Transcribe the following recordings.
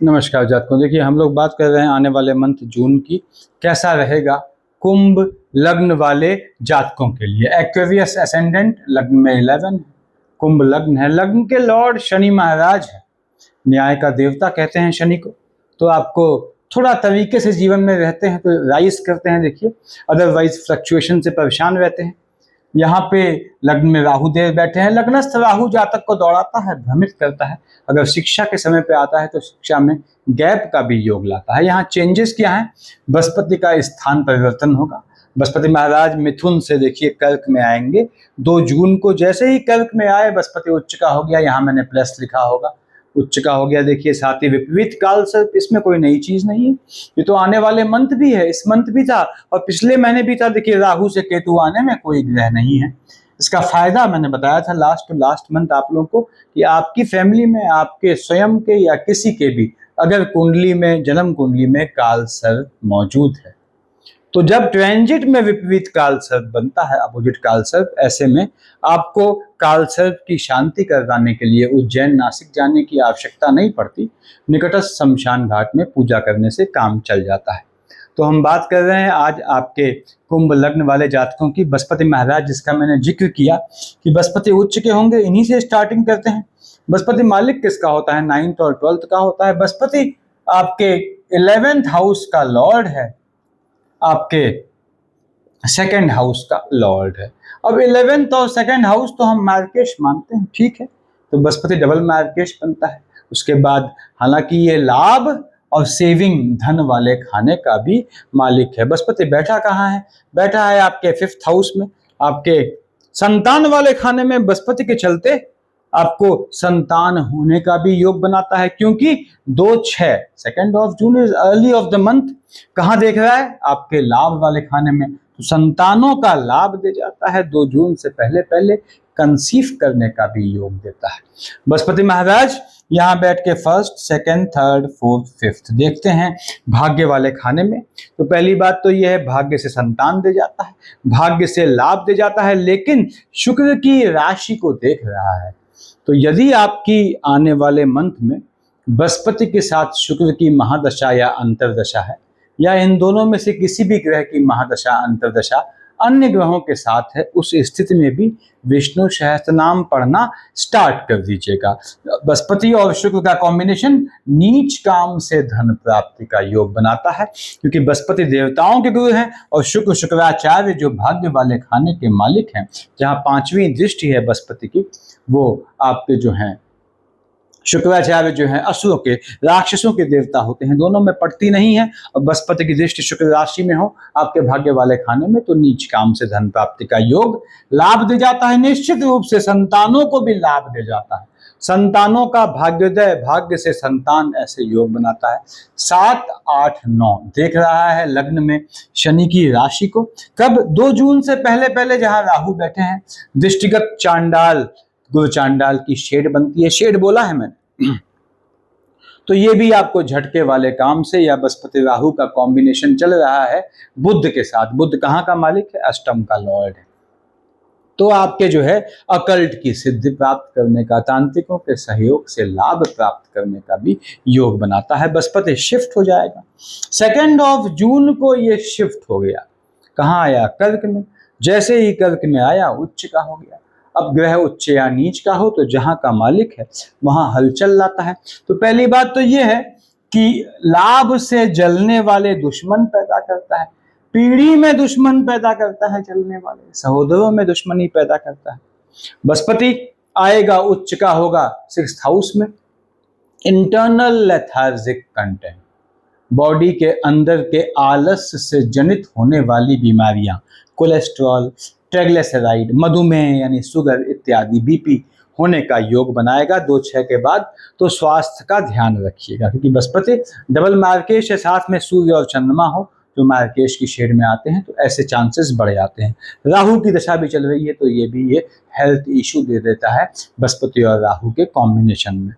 नमस्कार जातकों। देखिए, हम लोग बात कर रहे हैं आने वाले मंथ जून की, कैसा रहेगा कुंभ लग्न वाले जातकों के लिए। एक्वेरियस एसेंडेंट, लग्न में 11 है, कुंभ लग्न है, लग्न के लॉर्ड शनि महाराज है, न्याय का देवता कहते हैं शनि को। तो आपको थोड़ा तरीके से जीवन में रहते हैं तो राइज करते हैं, देखिए, अदरवाइज फ्लक्चुएशन से परेशान रहते हैं। यहाँ पे लग्न में राहु देव बैठे हैं। लग्नस्थ राहु जातक को दौड़ाता है, भ्रमित करता है। अगर शिक्षा के समय पे आता है तो शिक्षा में गैप का भी योग लाता है। यहाँ चेंजेस क्या है? बृहस्पति का स्थान परिवर्तन होगा। बृहस्पति महाराज मिथुन से देखिए कर्क में आएंगे 2 जून को। जैसे ही कर्क में आए बृहस्पति उच्च का हो गया, यहाँ मैंने प्लस लिखा होगा, उच्च का हो गया। देखिए, साथ ही विपरीत काल सर्प, इसमें कोई नई चीज नहीं है, ये तो आने वाले मंथ भी है, इस मंथ भी था और पिछले महीने भी था। देखिए, राहु से केतु आने में कोई ग्रह नहीं है। इसका फायदा मैंने बताया था लास्ट मंथ आप लोगों को कि आपकी फैमिली में, आपके स्वयं के या किसी के भी अगर कुंडली में, जन्म कुंडली में काल सर्प मौजूद है, तो जब ट्रांजिट में विपरीत काल सर्प बनता है, अपोजिट काल सर्प, ऐसे में आपको काल सर्प की शांति करवाने के लिए उज्जैन नासिक जाने की आवश्यकता नहीं पड़ती। निकटस्थ शमशान घाट में पूजा करने से काम चल जाता है। तो हम बात कर रहे हैं आज आपके कुंभ लग्न वाले जातकों की। बृहस्पति महाराज, जिसका मैंने जिक्र किया कि बृहस्पति उच्च के होंगे, इन्हीं से स्टार्टिंग करते हैं। बृहस्पति मालिक किसका होता है? 9th और 12th का होता है। बृहस्पति आपके 11th हाउस का लॉर्ड है, आपके 2nd हाउस का लॉर्ड है। अब 11th और 2nd हाउस तो हम मार्केश मानते हैं, ठीक है, तो बृहस्पति डबल मार्केश बनता है। उसके बाद हालांकि ये लाभ और सेविंग, धन वाले खाने का भी मालिक है। बृहस्पति बैठा कहाँ है? बैठा है आपके 5th हाउस में, आपके संतान वाले खाने में। बृहस्पति के चलते आपको संतान होने का भी योग बनाता है, क्योंकि 2-6 2nd of June is early of the month. कहाँ देख रहा है? आपके लाभ वाले खाने में, तो संतानों का लाभ दे जाता है। 2 जून से पहले पहले कंसीव करने का भी योग देता है। बृहस्पति महाराज यहाँ बैठ के 1st, 2nd, 3rd, 4th, 5th देखते हैं भाग्य वाले खाने में। तो पहली बात तो यह है, भाग्य से संतान दे जाता है, भाग्य से लाभ दे जाता है, लेकिन शुक्र की राशि को देख रहा है। तो यदि आपकी आने वाले मंथ में बृहस्पति के साथ शुक्र की महादशा या अंतरदशा है, या इन दोनों में से किसी भी ग्रह की महादशा अंतरदशा अन्य ग्रहों के साथ है, उस स्थिति में भी विष्णु सहस्त्रनाम पढ़ना स्टार्ट कर दीजिएगा। बृहस्पति और शुक्र का कॉम्बिनेशन नीच काम से धन प्राप्ति का योग बनाता है, क्योंकि बृहस्पति देवताओं के गुरु हैं और शुक्र शुक्राचार्य जो भाग्य वाले खाने के मालिक हैं, जहां 5वीं दृष्टि है बृहस्पति की, वो आपके जो हैं शुक्राचार्य जो है असुरों के, राक्षसों के देवता होते हैं, दोनों में पड़ती नहीं है। और बृहस्पति की दृष्टि शुक्र राशि में हो आपके भाग्य वाले खाने में, तो नीच काम से धन प्राप्ति का योग लाभ दे जाता है। निश्चित रूप से संतानों को भी लाभ दे जाता है। संतानों का भाग्योदय, भाग्य से संतान, ऐसे योग बनाता है। 7, 8, 9 देख रहा है लग्न में शनि की राशि को। कब? 2 जून से पहले पहले, जहां राहु बैठे हैं। दृष्टिगत चांडाल, गुरु चांडाल की शेड बनती है, शेड बोला है मैंने। तो ये भी आपको झटके वाले काम से, या बृहस्पति राहु का कॉम्बिनेशन चल रहा है बुध के साथ। बुध कहाँ का मालिक है? अष्टम का लॉर्ड है। तो आपके जो है अकल्ट की सिद्धि प्राप्त करने का, तांत्रिकों के सहयोग से लाभ प्राप्त करने का भी योग बनाता है। बृहस्पति शिफ्ट हो जाएगा 2nd ऑफ जून को, ये शिफ्ट हो गया। कहाँ आया? कर्क में। जैसे ही कर्क में आया, उच्च का हो गया। अब ग्रह उच्च या नीच का हो तो जहां का मालिक है वहां हलचल लाता है। तो पहली बात तो यह है कि लाभ से जलने वाले दुश्मन पैदा करता है, पीढ़ी में दुश्मन पैदा करता है, जलने वाले सहोदरों में दुश्मनी पैदा करता है। बृहस्पति आएगा, उच्च का होगा 6th हाउस में। इंटरनल लेथार्जिक कंटेंट, बॉडी के अंदर के आलस्य से जनित होने वाली बीमारियां, कोलेस्ट्रॉल, ट्राइग्लिसराइड, मधुमेह यानी शुगर इत्यादि, बीपी होने का योग बनाएगा 2-6 के बाद। तो स्वास्थ्य का ध्यान रखिएगा, क्योंकि बृहस्पति डबल मार्केश है, साथ में सूर्य और चंद्रमा हो जो मार्केश की शेड में आते हैं, तो ऐसे चांसेस बढ़ जाते हैं। राहु की दशा भी चल रही है, तो ये हेल्थ इशू दे देता है बृहस्पति और राहु के कॉम्बिनेशन में।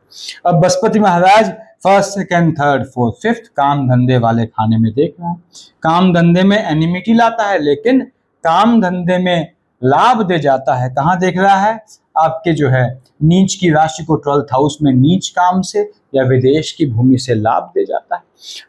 अब बृहस्पति महाराज 1st, 2nd, 3rd, 4th, 5th काम धंधे वाले खाने में देख रहा है। काम धंधे में एनिमिटी लाता है, लेकिन काम धंधे में लाभ दे जाता है। कहाँ देख रहा है? आपके जो है नीच की राशि को 12th हाउस में नीच काम से या विदेश की भूमि से लाभ दे जाता है।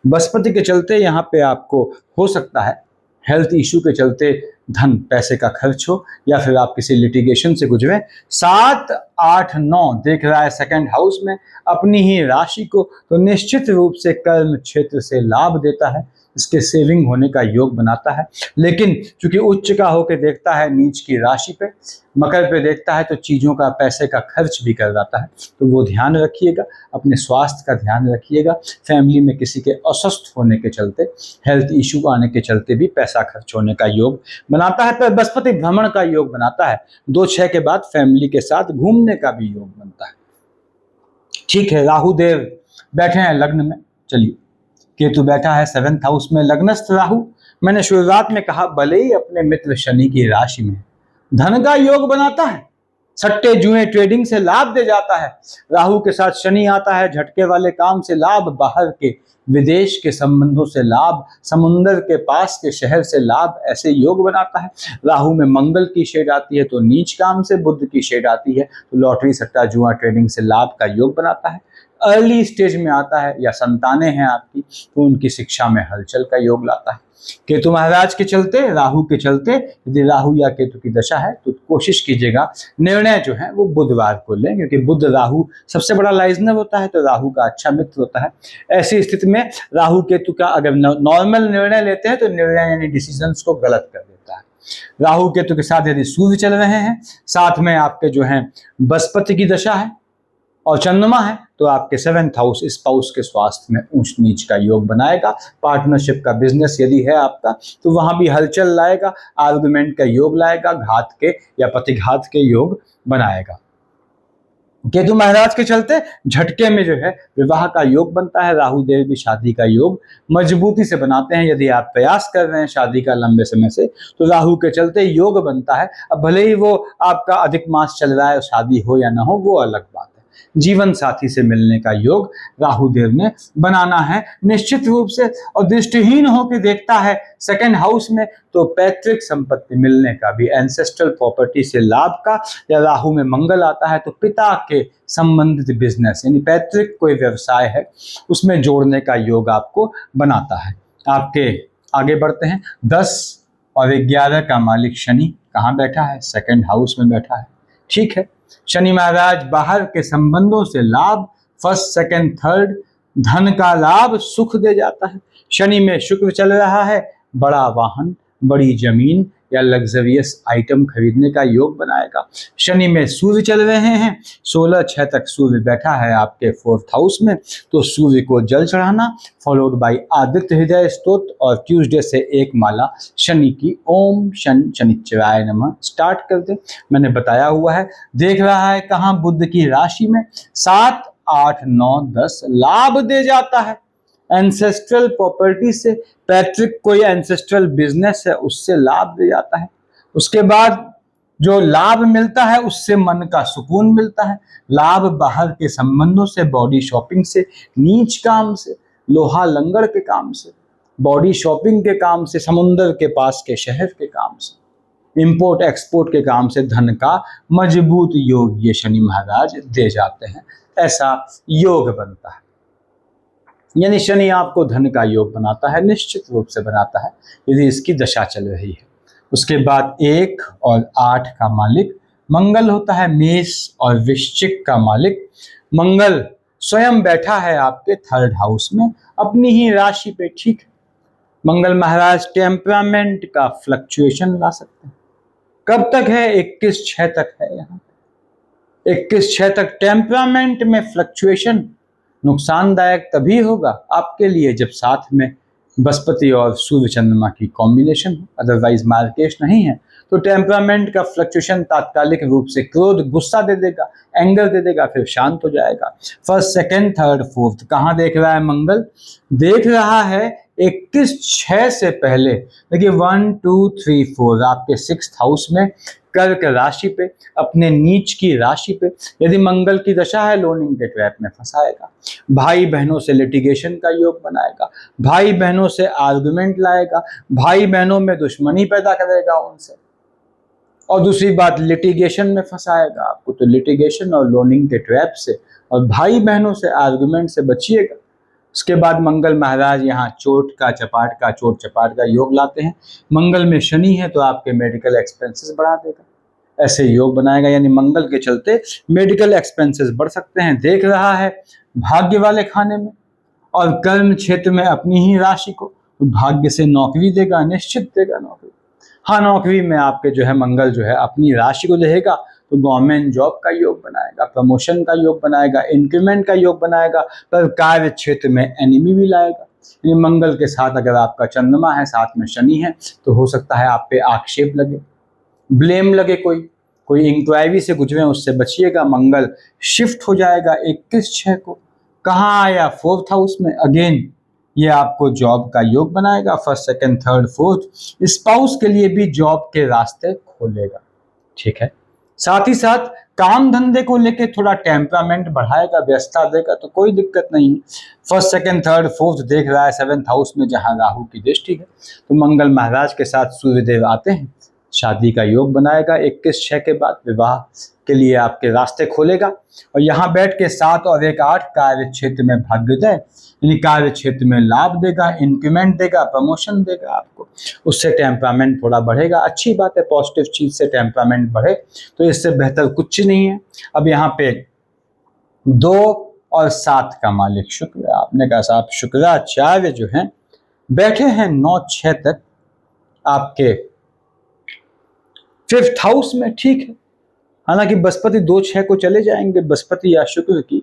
बृहस्पति के चलते यहाँ पे आपको हो सकता है हेल्थ इशू के चलते धन पैसे का खर्च हो, या फिर आप किसी लिटिगेशन से गुजरे। 7, 8, 9 देख रहा है सेकंड हाउस में अपनी ही राशि को, तो निश्चित रूप से कर्म क्षेत्र से लाभ देता है, इसके सेविंग होने का योग बनाता है। लेकिन चूंकि उच्च का होकर देखता है नीच की राशि पे, मकर पे देखता है, तो चीज़ों का पैसे का खर्च भी कर जाता है। तो वो ध्यान रखिएगा, अपने स्वास्थ्य का ध्यान रखिएगा। फैमिली में किसी के अस्वस्थ होने के चलते, हेल्थ इशू आने के चलते भी पैसा खर्च होने का योग बनाता है। पर बृहस्पति भ्रमण का योग बनाता है, 2-6 के बाद फैमिली के साथ घूमने का भी योग बनता है। ठीक है, राहु देव बैठे हैं लग्न में। चलिए, केतु बैठा है 7th हाउस में, लग्नस्थ राहु। मैंने शुरुआत में कहा भले ही अपने मित्र शनि की राशि में धन का योग बनाता है, सट्टे जुए ट्रेडिंग से लाभ दे जाता है। राहु के साथ शनि आता है, झटके वाले काम से लाभ, बाहर के विदेश के संबंधों से लाभ, समुंदर के पास के शहर से लाभ, ऐसे योग बनाता है। राहु में मंगल की शेड आती है तो नीच काम से, बुध की शेड आती है तो लॉटरी सट्टा जुआ ट्रेडिंग से लाभ का योग बनाता है। अर्ली स्टेज में आता है या संतानें हैं आपकी तो उनकी शिक्षा में हलचल का योग लाता है। केतु महाराज के चलते, राहु के चलते, यदि राहु या केतु की दशा है तो कोशिश कीजिएगा निर्णय जो है वो बुधवार को लें, क्योंकि बुध राहु सबसे बड़ा लाइजनर होता है, तो राहु का अच्छा मित्र होता है। ऐसी स्थिति में राहु केतु का अगर नॉर्मल निर्णय लेते हैं तो निर्णय यानी डिसीजंस को गलत कर देता है। राहु केतु के साथ यदि सूर्य चल रहे हैं, साथ में आपके जो है बृहस्पति की दशा है और चंद्रमा है, तो आपके 7th हाउस स्पाउस के स्वास्थ्य में ऊंच नीच का योग बनाएगा। पार्टनरशिप का बिजनेस यदि है आपका तो वहां भी हलचल लाएगा, आर्गुमेंट का योग लाएगा, घात के या प्रतिघात के योग बनाएगा। केतु महाराज के चलते झटके में जो है विवाह का योग बनता है। राहु देव भी शादी का योग मजबूती से बनाते हैं। यदि आप प्रयास कर रहे हैं शादी का लंबे समय से, तो राहु के चलते योग बनता है। अब भले ही वो आपका अधिक मास चल रहा है, शादी हो या ना हो वो अलग बात है। जीवन साथी से मिलने का योग राहु देव ने बनाना है निश्चित रूप से। और दृष्टिहीन होकर देखता है 2nd हाउस में, तो पैतृक संपत्ति मिलने का भी, एंसेस्ट्रल प्रॉपर्टी से लाभ का, या राहु में मंगल आता है तो पिता के संबंधित बिजनेस यानी पैतृक कोई व्यवसाय है उसमें जोड़ने का योग आपको बनाता है। आपके आगे बढ़ते हैं। 10 और 11 का मालिक शनि कहाँ बैठा है? 2nd हाउस में बैठा है। ठीक है, शनि महाराज बाहर के संबंधों से लाभ, 1st, 2nd, 3rd, धन का लाभ, सुख दे जाता है। शनि में शुक्र चल रहा है, बड़ा वाहन, बड़ी जमीन या लग्जरियस आइटम खरीदने का योग बनाएगा। शनि में सूर्य चल रहे हैं, 16/6 तक सूर्य बैठा है आपके 4th हाउस में, तो सूर्य को जल चढ़ाना फॉलोड बाय आदित्य हृदय स्तोत्र, और ट्यूसडे से एक माला शनि की ओम शनिश्चराय नमः स्टार्ट कर दे। मैंने बताया हुआ है। देख रहा है कहाँ? बुध की राशि में। 7, 8, 9, 10 लाभ दे जाता है। एंसेस्ट्रल प्रॉपर्टी से, पैतृक कोई एंसेस्ट्रल बिजनेस है उससे लाभ दे जाता है। उसके बाद जो लाभ मिलता है उससे मन का सुकून मिलता है। लाभ बाहर के संबंधों से, बॉडी शॉपिंग से, नीच काम से, लोहा लंगड़ के काम से, बॉडी शॉपिंग के काम से, समुंदर के पास के शहर के काम से, इंपोर्ट एक्सपोर्ट के काम से धन का मजबूत योग ये शनि महाराज दे जाते हैं। ऐसा योग बनता है, यानी शनि आपको धन का योग बनाता है, निश्चित रूप से बनाता है यदि इसकी दशा चल रही है। उसके बाद 1 और 8 का मालिक मंगल होता है। मेष और वृश्चिक का मालिक मंगल स्वयं बैठा है आपके 3rd हाउस में अपनी ही राशि पे। ठीक है, मंगल महाराज टेम्परामेंट का फ्लक्चुएशन ला सकते हैं। कब तक है? 21/6 तक है। यहाँ 21/6 तक टेम्परामेंट में फ्लक्चुएशन नुकसानदायक तभी होगा आपके लिए जब साथ में बृहस्पति और सूर्य चंद्रमा की कॉम्बिनेशन हो, अदरवाइज मार्केश नहीं है तो टेम्परामेंट का फ्लक्चुएशन तात्कालिक रूप से क्रोध, गुस्सा दे देगा, एंगर दे देगा, फिर शांत हो जाएगा। 1st, 2nd, 3rd, 4th कहाँ देख रहा है मंगल? देख रहा है 21/6 से पहले। देखिए 1, 2, 3, 4 आपके 6th हाउस में कर्क राशि पे, अपने नीच की राशि पे यदि मंगल की दशा है, लोनिंग के ट्रैप में फंसाएगा। भाई बहनों से लिटिगेशन का योग बनाएगा, भाई बहनों से आर्गुमेंट लाएगा, भाई बहनों में दुश्मनी पैदा करेगा उनसे, और दूसरी बात लिटिगेशन में फंसाएगा आपको। तो लिटिगेशन और लोनिंग के ट्रैप से और भाई बहनों से आर्गुमेंट से बचिएगा। उसके बाद मंगल महाराज यहाँ चोट चपाट का योग लाते हैं। मंगल में शनि है तो आपके मेडिकल एक्सपेंसेस बढ़ा देगा, ऐसे योग बनाएगा, यानी मंगल के चलते मेडिकल एक्सपेंसेस बढ़ सकते हैं। देख रहा है भाग्य वाले खाने में और कर्म क्षेत्र में अपनी ही राशि को, तो भाग्य से नौकरी देगा, निश्चित देगा नौकरी। हाँ, नौकरी में आपके जो है मंगल जो है अपनी राशि को रहेगा, तो गवर्नमेंट जॉब का योग बनाएगा, प्रमोशन का योग बनाएगा, इंक्रीमेंट का योग बनाएगा, पर कार्य क्षेत्र में एनिमी भी लाएगा। ये मंगल के साथ अगर आपका चंद्रमा है, साथ में शनि है, तो हो सकता है आप पे आक्षेप लगे, ब्लेम लगे, कोई इंक्वायरी से गुजरे, उससे बचिएगा। मंगल शिफ्ट हो जाएगा 21/6 को। कहाँ आया? 4th हाउस में। अगेन ये आपको जॉब का योग बनाएगा, 1st, 2nd, 3rd, 4th। Spouse के लिए भी जॉब के रास्ते खोलेगा, ठीक है। साथ ही साथ काम धंधे को लेके थोड़ा टेम्परामेंट बढ़ाएगा, व्यस्तता देगा, तो कोई दिक्कत नहीं है। 1st, 2nd, 3rd, 4th देख रहा है 7th हाउस में, जहां राहु की दृष्टि है, तो मंगल महाराज के साथ सूर्यदेव आते हैं, शादी का योग बनाएगा। 21/6 के बाद विवाह के लिए आपके रास्ते खोलेगा। और यहाँ बैठ के 7 और 1, 8 कार्य क्षेत्र में भाग्योदय, यानी कार्य क्षेत्र में लाभ देगा, इंक्रीमेंट देगा, प्रमोशन देगा आपको, उससे टेम्परामेंट थोड़ा बढ़ेगा। अच्छी बात है, पॉजिटिव चीज से टेम्परामेंट बढ़े, तो इससे बेहतर कुछ नहीं है। अब यहाँ पे 2 और 7 का मालिक शुक्र, आपने कहा साहब शुक्राचार्य जो है बैठे हैं 9/6 तक आपके 5th हाउस में, ठीक है। हालांकि बृहस्पति 2/6 को चले जाएंगे, बृहस्पति या शुक्र की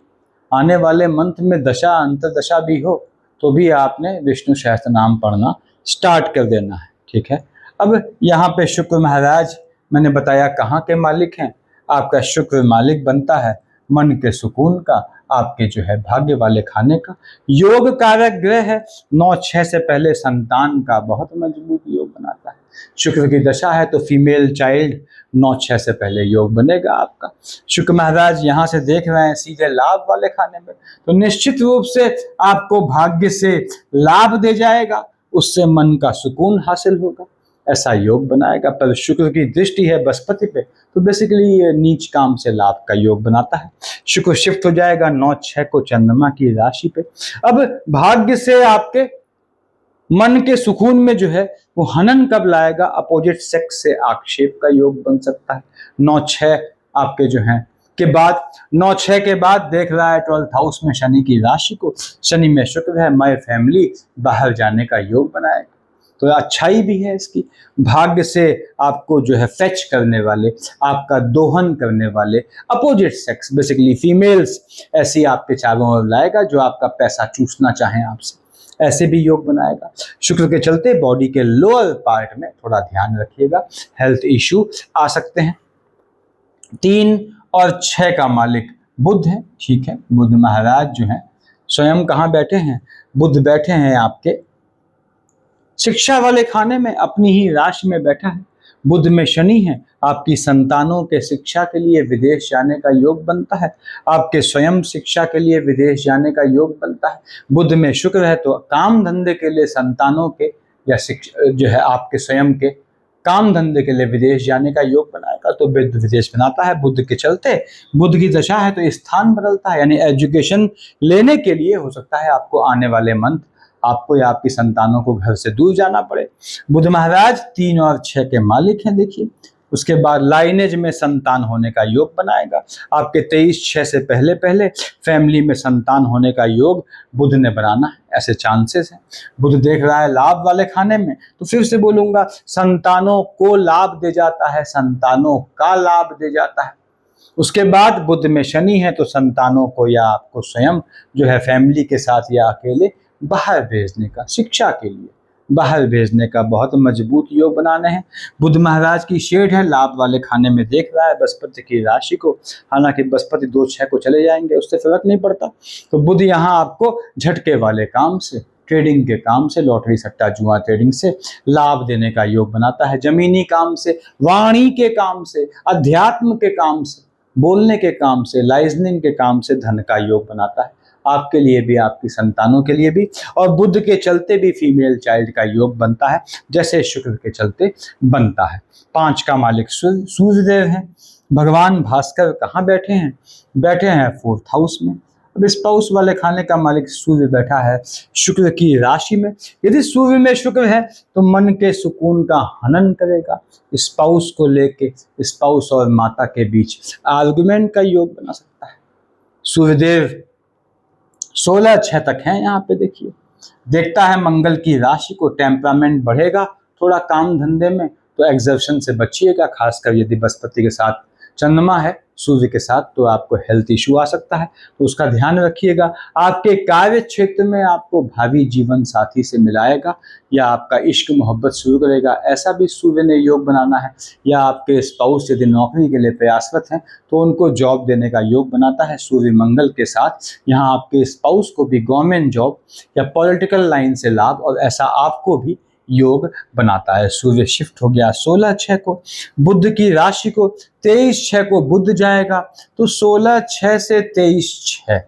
आने वाले मंथ में दशा अंतरदशा भी हो, तो भी आपने विष्णु सहस्त्र नाम पढ़ना स्टार्ट कर देना है, ठीक है। अब यहाँ पे शुक्र महाराज मैंने बताया कहाँ के मालिक हैं। आपका शुक्र मालिक बनता है मन के सुकून का, आपके जो है भाग्य वाले खाने का। योग कारक ग्रह है, 9/6 से पहले संतान का बहुत मजबूत योग बनाता है। शुक्र की दशा है तो फीमेल चाइल्ड 9/6 से पहले योग बनेगा आपका। शुक्र महाराज यहाँ से देख रहे हैं सीधे लाभ वाले खाने में, तो निश्चित रूप से आपको भाग्य से लाभ दे जाएगा, उससे मन का सुकून हासिल होगा, ऐसा योग बनाएगा। पर शुक्र की दृष्टि है बृहस्पति पे, तो बेसिकली ये नीच काम से लाभ का योग बनाता है। शुक्र शिफ्ट हो जाएगा 9/6 को चंद्रमा की राशि पे। अब भाग्य से आपके मन के सुकून में जो है वो हनन कब लाएगा? अपोजिट सेक्स से आक्षेप का योग बन सकता है 9/6 आपके जो है के बाद। 9/6 के बाद देख रहा है 12th हाउस में शनि की राशि को, शनि में शुक्र है, माय फैमिली बाहर जाने का योग बनाएगा, तो अच्छाई भी है इसकी। भाग्य से आपको जो है फेच करने वाले, आपका दोहन करने वाले अपोजिट सेक्स, बेसिकली फीमेल्स, ऐसी आपके चारों ओर लाएगा जो आपका पैसा चूसना चाहें आपसे, ऐसे भी योग बनाएगा। शुक्र के चलते बॉडी के लोअर पार्ट में थोड़ा ध्यान रखिएगा, हेल्थ इश्यू आ सकते हैं। 3 और 6 का मालिक बुध है, ठीक है। बुध महाराज जो है स्वयं कहाँ बैठे हैं? बुध बैठे हैं आपके शिक्षा वाले खाने में, अपनी ही राशि में बैठा है। बुध में शनि है, आपकी संतानों के शिक्षा के लिए विदेश जाने का योग बनता है, आपके स्वयं शिक्षा के लिए विदेश जाने का योग बनता है। बुध में शुक्र है तो काम धंधे के लिए, संतानों के या शिक्षा जो है आपके स्वयं के काम धंधे के लिए विदेश जाने का योग बनाएगा, तो बुध विदेश बनाता है। बुध के चलते बुध की दशा है तो स्थान बदलता है, यानी एजुकेशन लेने के लिए हो सकता है आपको आने वाले मंथ आपको या आपकी संतानों को घर से दूर जाना पड़े। बुध महाराज 3 और 6 के मालिक हैं, देखिए। उसके बाद लाइनेज में संतान होने का योग बनाएगा, आपके 23/6 से पहले पहले फैमिली में संतान होने का योग बुध ने बनाना है, ऐसे चांसेस हैं। बुध देख रहा है लाभ वाले खाने में, तो फिर से बोलूंगा संतानों को लाभ दे जाता है, संतानों का लाभ दे जाता है। उसके बाद बुध में शनि है तो संतानों को या आपको स्वयं जो है फैमिली के साथ या अकेले बाहर भेजने का, शिक्षा के लिए बाहर भेजने का बहुत मजबूत योग बनाने हैं। बुध महाराज की शेड है, लाभ वाले खाने में देख रहा है बृहस्पति की राशि को, हालांकि बृहस्पति 2/6 को चले जाएंगे, उससे फर्क नहीं पड़ता। तो बुध यहाँ आपको झटके वाले काम से, ट्रेडिंग के काम से, लॉटरी सट्टा जुआ ट्रेडिंग से लाभ देने का योग बनाता है। जमीनी काम से, वाणी के काम से, अध्यात्म के काम से, बोलने के काम से, लाइजनिंग के काम से धन का योग बनाता है, आपके लिए भी, आपकी संतानों के लिए भी। और बुध के चलते भी फीमेल चाइल्ड का योग बनता है, जैसे शुक्र के चलते बनता है। 5 का मालिक सूर्यदेव है, भगवान भास्कर कहाँ बैठे हैं? बैठे हैं 4th हाउस में। अब स्पाउस वाले खाने का मालिक सूर्य बैठा है शुक्र की राशि में। यदि सूर्य में शुक्र है तो मन के सुकून का हनन करेगा। स्पाउस को लेके स्पाउस और माता के बीच आर्गुमेंट का योग बना सकता है। सूर्यदेव 16/6 तक हैं यहाँ पे, देखिए देखता है मंगल की राशि को। टेम्परामेंट बढ़ेगा थोड़ा काम धंधे में, तो एग्जर्शन से बचिएगा, खासकर यदि बृहस्पति के साथ चंद्रमा है सूर्य के साथ तो आपको हेल्थ इशू आ सकता है, तो उसका ध्यान रखिएगा। आपके कार्य क्षेत्र में आपको भावी जीवन साथी से मिलाएगा या आपका इश्क मोहब्बत शुरू करेगा, ऐसा भी सूर्य ने योग बनाना है। या आपके स्पाउस यदि नौकरी के लिए प्रयासरत हैं तो उनको जॉब देने का योग बनाता है सूर्य मंगल के साथ। यहाँ आपके स्पाउस को भी गवर्नमेंट जॉब या पॉलिटिकल लाइन से लाभ, और ऐसा आपको भी योग बनाता है। सूर्य शिफ्ट हो गया 16/6 को बुध की राशि को। 23/6 को बुध जाएगा, तो 16/6 से 23/6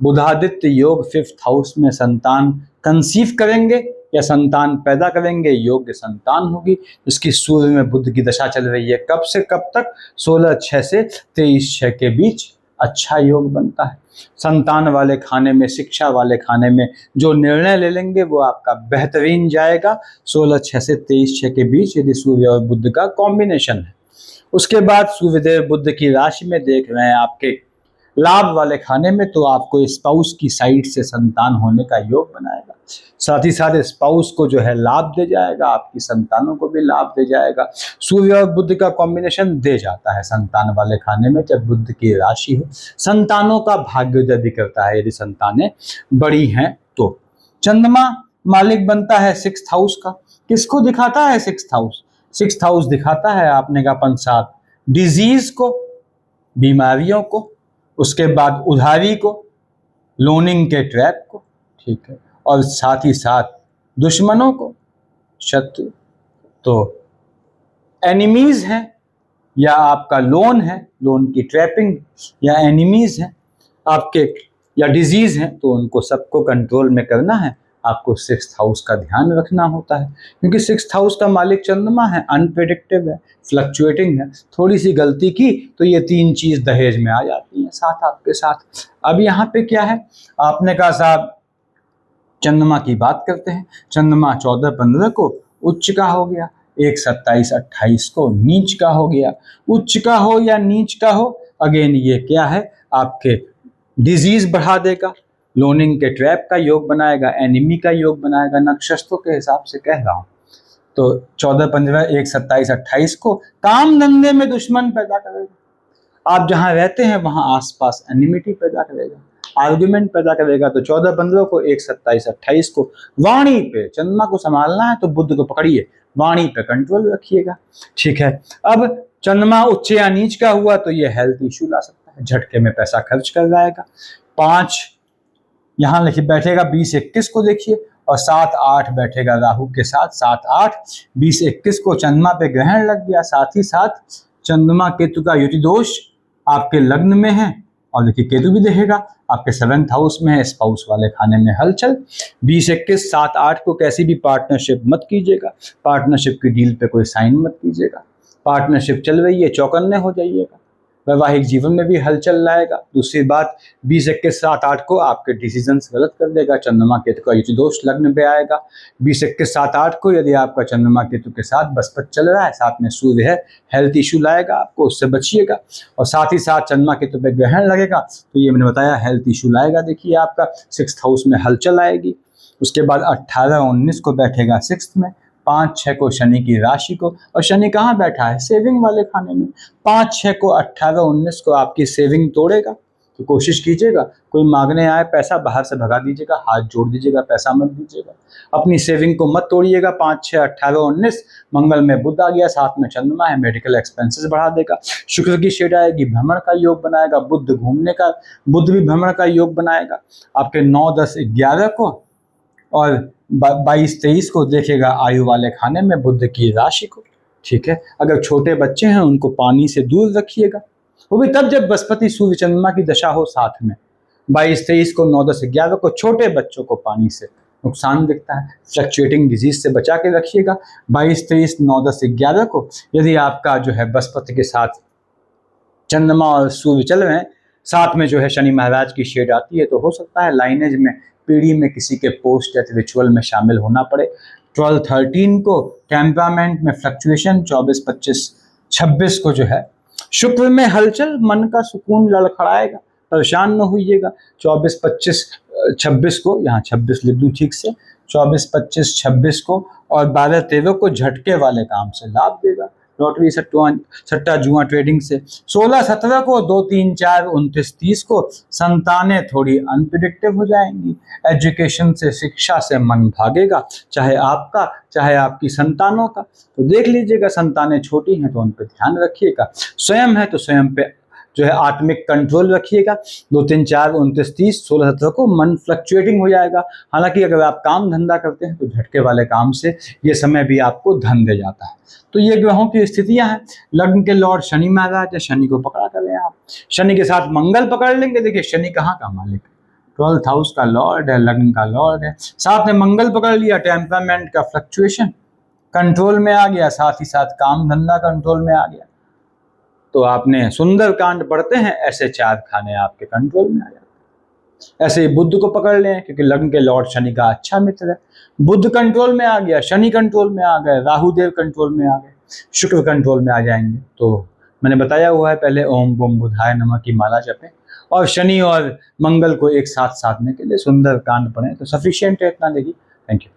बुधादित्य योग 5th हाउस में संतान कंसीव करेंगे या संतान पैदा करेंगे, योग्य संतान होगी। इसकी सूर्य में बुध की दशा चल रही है, कब से कब तक? 16/6 से 23/6 के बीच अच्छा योग बनता है। संतान वाले खाने में, शिक्षा वाले खाने में जो निर्णय ले लेंगे वो आपका बेहतरीन जाएगा 16/6 से 23/6 के बीच, यदि सूर्य और बुध का कॉम्बिनेशन है। उसके बाद सूर्यदेव बुध की राशि में देख रहे हैं आपके लाभ वाले खाने में, तो आपको स्पाउस की साइड से संतान होने का योग बनाएगा। साथ ही साथ स्पाउस को जो है लाभ दे जाएगा, आपकी संतानों को भी लाभ दे जाएगा। सूर्य और बुध का कॉम्बिनेशन दे जाता है संतान वाले खाने में जब बुध की राशि हो। संतानों का भाग्योदय भी करता है यदि संतानें बड़ी हैं तो। चंद्रमा मालिक बनता है 6th हाउस का। किसको दिखाता है 6th हाउस? 6th हाउस दिखाता है आपने का अपन साथ डिजीज को, बीमारियों को, उसके बाद उधारी को, लोनिंग के ट्रैप को, ठीक है, और साथ ही साथ दुश्मनों को, शत्रु। तो एनिमीज हैं या आपका लोन है, लोन की ट्रैपिंग, या एनिमीज हैं आपके, या डिजीज हैं, तो उनको सबको कंट्रोल में करना है। आपको 6th हाउस का ध्यान रखना होता है, क्योंकि 6th हाउस का मालिक चंद्रमा है, अनप्रेडिक्टिव है, फ्लक्चुएटिंग है। थोड़ी सी गलती की तो ये 3 चीज दहेज में आ जाती हैं साथ आपके साथ। अब यहाँ पे क्या है, आपने कहा साहब चंद्रमा की बात करते हैं। चंद्रमा 14-15 को उच्च का हो गया, 1 27-28 को नीच का हो गया। उच्च का हो या नीच का हो, अगेन ये क्या है, आपके डिजीज बढ़ा देगा, लोनिंग के ट्रैप का योग बनाएगा, एनिमी का योग बनाएगा, नक्षत्रों के हिसाब से कह रहा हूं। तो 14-15, 1 27-28 को काम धंधे में दुश्मन पैदा करेगा। आप जहां रहते हैं वहां आसपास एनिमिटी पैदा करेगा, आर्ग्यूमेंट पैदा करेगा। तो 14-15 को, 1 27-28 को वाणी पे चंद्रमा को संभालना है तो बुध को पकड़िए, वाणी पे कंट्रोल रखिएगा, ठीक है। अब चंद्रमा उच्च या नीच का हुआ तो ये हेल्थ इश्यू ला सकता है, झटके में पैसा खर्च कर जाएगा। 5 यहाँ लिखिए बैठेगा 20-21 को देखिए, और 7-8 बैठेगा राहु के साथ। 7-8 20-21 को चंद्रमा पे ग्रहण लग गया। साथ ही साथ चंद्रमा केतु का युति दोष आपके लग्न में है, और देखिए केतु भी देखेगा आपके 7th हाउस में है, स्पाउस वाले खाने में हलचल। 20-21 7-8 को कैसी भी पार्टनरशिप मत कीजिएगा, पार्टनरशिप की डील पे कोई साइन मत कीजिएगा। पार्टनरशिप चल रही है, चौकन्ने हो जाइएगा, वैवाहिक जीवन में भी हलचल लाएगा। दूसरी बात, 20-21 7-8 को आपके डिसीजंस गलत कर देगा, चंद्रमा केतु का युति दोष लग्न पे आएगा। 20-21 7-8 को यदि आपका चंद्रमा केतु के साथ बृहस्पति चल रहा है, साथ में सूर्य है, हेल्थ इशू लाएगा आपको, उससे बचिएगा। और साथ ही साथ चंद्रमा केतु पे ग्रहण लगेगा तो ये मैंने बताया हेल्थ इशू लाएगा। देखिए आपका 6th हाउस में हलचल आएगी। उसके बाद 18-19 को बैठेगा 6th में, 5-6 को शनि की राशि को, और शनि कहाँ बैठा है, सेविंग वाले खाने में। 5-6 को 18-19 को आपकी सेविंग तोड़ेगा, तो कोशिश कीजिएगा कोई मांगने आए पैसा बाहर से भगा दीजिएगा, हाथ जोड़ दीजिएगा, पैसा मत दीजिएगा, अपनी सेविंग को मत तोड़िएगा। 5-6 18-19 मंगल में बुध आ गया, साथ में चंद्रमा है, मेडिकल एक्सपेंसेस बढ़ा देगा। शुक्र की शेड आएगी, भ्रमण का योग बनाएगा, बुध घूमने का, बुध भी भ्रमण का योग बनाएगा आपके 9-10-11 को, और 22-23 को देखेगा आयु वाले खाने में बुध की राशि को, ठीक है। अगर छोटे बच्चे हैं उनको पानी से दूर रखिएगा, वो भी तब जब बृहस्पति सूर्य चंद्रमा की दशा हो साथ में। 22-23 को, 9-10-11 को छोटे बच्चों को पानी से नुकसान दिखता है, फ्लक्चुएटिंग डिजीज से बचा के रखिएगा। 22-23 9-10-11 को यदि आपका जो है बृहस्पति के साथ चंद्रमा और सूर्य चल रहे हैं, साथ में जो है शनि महाराज की शेड आती है, तो हो सकता है लाइनेज में पीढ़ी में किसी के पोस्ट डेथ रिचुअल में शामिल होना पड़े। 12-13 को टेम्परामेंट में फ्लक्चुएशन, 24-25-26 को जो है शुक्र में हलचल, मन का सुकून लड़खड़ाएगा, परेशान न होइएगा। 24-25-26 को, यहाँ 26 लिख दूँ ठीक से, 24-25-26 को और 12-13 को झटके वाले काम से लाभ देगा, लॉटरी सट्टा जुआ ट्रेडिंग से। 16-17 को 2, 3, 4, 29, 30 को संतानें थोड़ी अनप्रिडिक्टिव हो जाएंगी। एजुकेशन से, शिक्षा से मन भागेगा, चाहे आपका चाहे आपकी संतानों का। तो देख लीजिएगा, संतानें छोटी हैं तो उन पर ध्यान रखिएगा। स्वयं है तो स्वयं पे जो है आत्मिक कंट्रोल रखिएगा। 2, 3, 4, 29, 30, 16-17 को मन फ्लक्चुएटिंग हो जाएगा। हालांकि अगर आप काम धंधा करते हैं तो झटके वाले काम से ये समय भी आपको धन दे जाता है। तो ये ग्रहों की स्थितियां हैं। लग्न के लॉर्ड शनि महाराज है, शनि को पकड़ा करें आप। शनि के साथ मंगल पकड़ लेंगे। देखिए शनि कहाँ का मालिक है, 12th हाउस का लॉर्ड है, लग्न का लॉर्ड है, साथ में मंगल पकड़ लिया, टेम्परामेंट का फ्लक्चुएशन कंट्रोल में आ गया, साथ ही साथ काम धंधा कंट्रोल में आ गया। तो आपने सुंदरकांड पढ़ते हैं, ऐसे 4 खाने आपके कंट्रोल में आ जाते हैं। ऐसे ही बुध को पकड़ लें, क्योंकि लग्न के लॉर्ड शनि का अच्छा मित्र है। बुध कंट्रोल में आ गया, शनि कंट्रोल में आ गए, राहु देव कंट्रोल में आ गए, शुक्र कंट्रोल में आ जाएंगे। तो मैंने बताया हुआ है पहले, ओम बम बुधाय नमः की माला जपें और शनि और मंगल को एक साथ साधने के लिए सुंदरकांड पढ़ें, तो सफिशिएंट है इतना। देखिए, थैंक यू।